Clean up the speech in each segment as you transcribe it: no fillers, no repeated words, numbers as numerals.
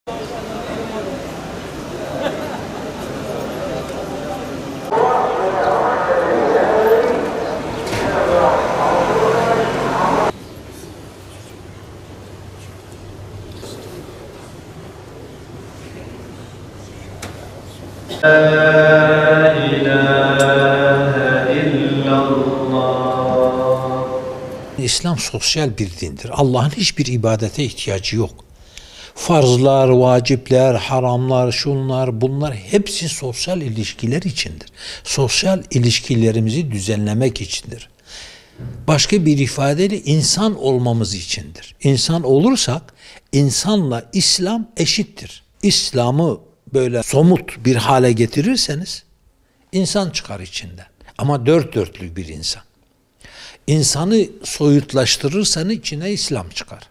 La ilahe illallah. İslam sosyal bir dindir. Allah'ın hiçbir ibadete ihtiyacı yok. Farzlar, vacipler, haramlar, şunlar, bunlar hepsi sosyal ilişkiler içindir. Sosyal ilişkilerimizi düzenlemek içindir. Başka bir ifadeyle insan olmamız içindir. İnsan olursak insanla İslam eşittir. İslam'ı böyle somut bir hale getirirseniz insan çıkar içinden. Ama dört dörtlük bir insan. İnsanı soyutlaştırırsanız içine İslam çıkar.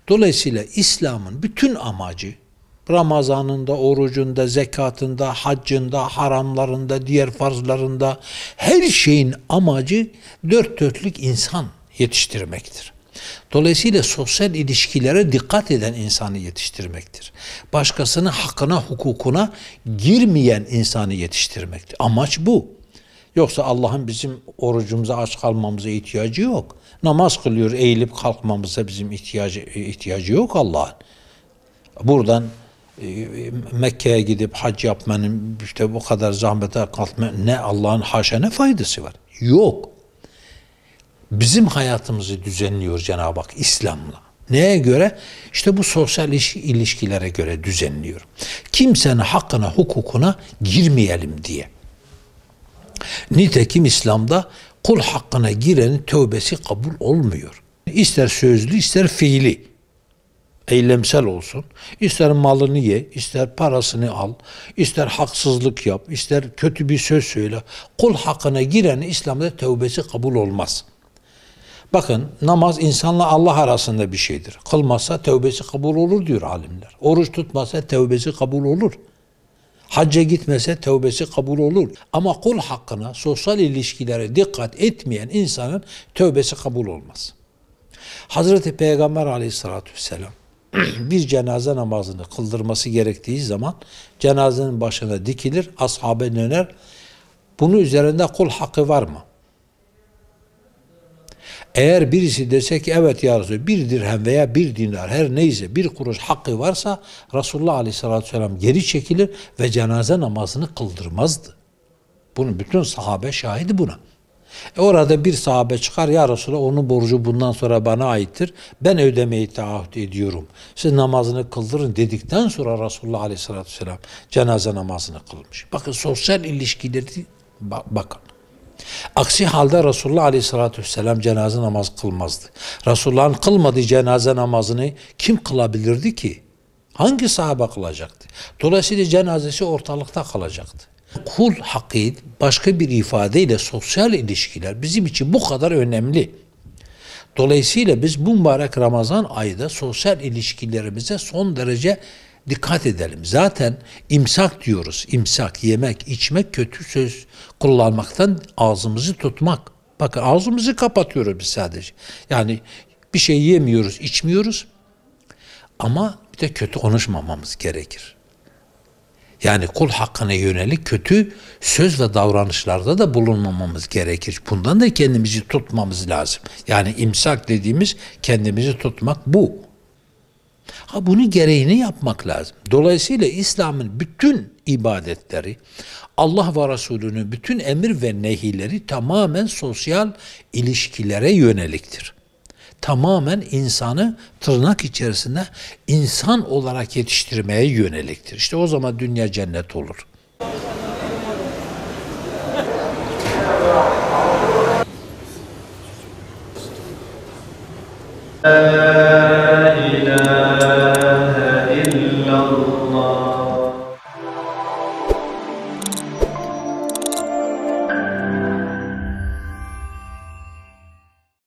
Dolayısıyla İslam'ın bütün amacı Ramazanında, orucunda, zekatında, haccında, haramlarında, diğer farzlarında her şeyin amacı dört dörtlük insan yetiştirmektir. Dolayısıyla sosyal ilişkilere dikkat eden insanı yetiştirmektir. Başkasının hakkına, hukukuna girmeyen insanı yetiştirmektir. Amaç bu. Yoksa Allah'ın bizim orucumuza, aç kalmamıza ihtiyacı yok. Namaz kılıyor, eğilip kalkmamıza bizim ihtiyacı yok Allah'ın. Buradan Mekke'ye gidip hac yapmanın işte bu kadar zahmete kalkmanın ne Allah'ın haşa ne faydası var? Yok. Bizim hayatımızı düzenliyor Cenab-ı Hak İslam'la. Neye göre? İşte bu sosyal ilişkilere göre düzenliyor. Kimsenin hakkına, hukukuna girmeyelim diye. Nitekim İslam'da kul hakkına girenin tövbesi kabul olmuyor. İster sözlü, ister fiili. Eylemsel olsun. İster malını ye, ister parasını al, ister haksızlık yap, ister kötü bir söz söyle. Kul hakkına girenin İslam'da tövbesi kabul olmaz. Bakın namaz insanla Allah arasında bir şeydir. Kılmazsa tövbesi kabul olur diyor alimler. Oruç tutmazsa tövbesi kabul olur. Hacca gitmese tövbesi kabul olur. Ama kul hakkına, sosyal ilişkilere dikkat etmeyen insanın tövbesi kabul olmaz. Hazreti Peygamber aleyhissalatü vesselam bir cenaze namazını kıldırması gerektiği zaman cenazenin başına dikilir, ashabe döner. Bunun üzerinde kul hakkı var mı? Eğer birisi dese ki evet ya Resulallah bir dirhem veya bir dinar her neyse bir kuruş hakkı varsa Resulullah Aleyhisselatü Vesselam geri çekilir ve cenaze namazını kıldırmazdı. Bunu bütün sahabe şahidi buna. Orada bir sahabe çıkar ya Resulallah onun borcu bundan sonra bana aittir. Ben ödemeyi taahhüt ediyorum. Siz namazını kıldırın dedikten sonra Resulullah Aleyhisselatü Vesselam cenaze namazını kılmış. Bakın sosyal ilişkileri bakın. Aksi halde Resulullah Aleyhisselatü Vesselam cenaze namazı kılmazdı. Resulullah'ın kılmadığı cenaze namazını kim kılabilirdi ki? Hangi sahabe kılacaktı? Dolayısıyla cenazesi ortalıkta kalacaktı. Kul hakkı başka bir ifadeyle sosyal ilişkiler bizim için bu kadar önemli. Dolayısıyla biz bu mübarek Ramazan ayında sosyal ilişkilerimize son derece dikkat edelim. Zaten imsak diyoruz. İmsak, yemek, içmek, kötü söz kullanmaktan ağzımızı tutmak. Bakın ağzımızı kapatıyoruz biz sadece. Yani bir şey yemiyoruz, içmiyoruz. Ama bir de kötü konuşmamamız gerekir. Yani kul hakkına yönelik kötü söz ve davranışlarda da bulunmamamız gerekir. Bundan da kendimizi tutmamız lazım. Yani imsak dediğimiz kendimizi tutmak bu. Bunun gereğini yapmak lazım. Dolayısıyla İslam'ın bütün ibadetleri, Allah ve Resulü'nün bütün emir ve nehileri tamamen sosyal ilişkilere yöneliktir. Tamamen insanı tırnak içerisinde insan olarak yetiştirmeye yöneliktir. İşte o zaman dünya cennet olur. La ilahe illallah.